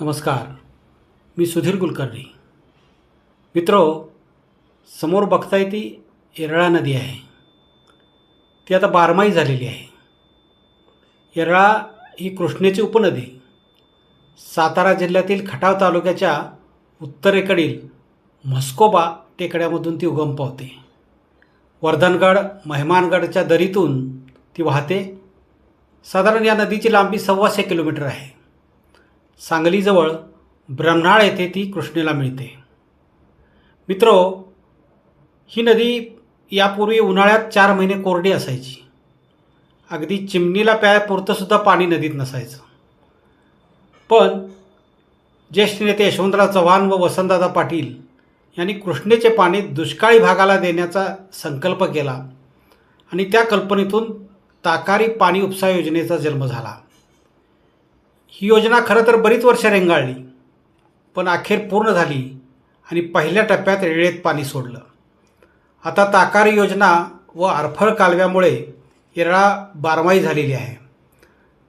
नमस्कार. मी सुधीर कुलकर्णी. मित्रो, समोर बघताय ती येरळा नदी आहे. ती आता बारमाही झालेली आहे. येरळा ही कृष्णेची उपनदी सातारा जिल्ह्यातील खटाव तालुक्याच्या उत्तरेकडील म्हस्कोबा टेकड्यामधून ती उगम पावते. वर्धनगड महिमानगडच्या दरीतून ती वाहते. साधारण या नदीची लांबी 1.25 किलोमीटर आहे. सांगलीजवळ ब्रह्मनाळ येथे ती कृष्णेला मिळते. मित्रो, ही नदी यापूर्वी उन्हाळ्यात 4 महिने कोरडी असायची. अगदी चिमणीला प्यायपुरतंसुद्धा पाणी नदीत नसायचं. पण ज्येष्ठ नेते यशवंतराव चव्हाण व वसंतदादा पाटील यांनी कृष्णेचे पाणी दुष्काळी भागाला देण्याचा संकल्प केला आणि त्या कल्पनेतून ताकारी पाणी उपसा योजनेचा जन्म झाला. ही योजना खरं तर बरीच वर्ष रेंगाळली, पण अखेर पूर्ण झाली आणि पहिल्या टप्प्यात रेळेत पाणी सोडलं. आता ताकारी योजना व आरफळ कालव्यामुळे येरळा बारमाही झालेली आहे.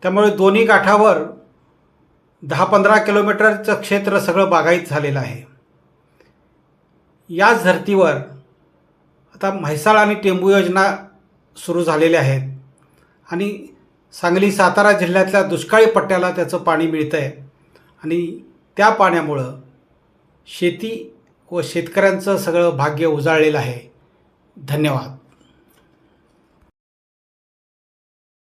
त्यामुळे दोन्ही काठावर 10-15 किलोमीटरचं क्षेत्र सगळं बागायत झालेलं आहे. याच धर्तीवर आता म्हैसाळ आणि टेंबू योजना सुरू झालेल्या आहेत आणि सांगली सातारा जिल्ह्यातल्या दुष्काळी पट्ट्याला त्याचं पाणी मिळतं आहे आणि त्या पाण्यामुळं शेती व शेतकऱ्यांचं सगळं भाग्य उजाळलेलं आहे. धन्यवाद.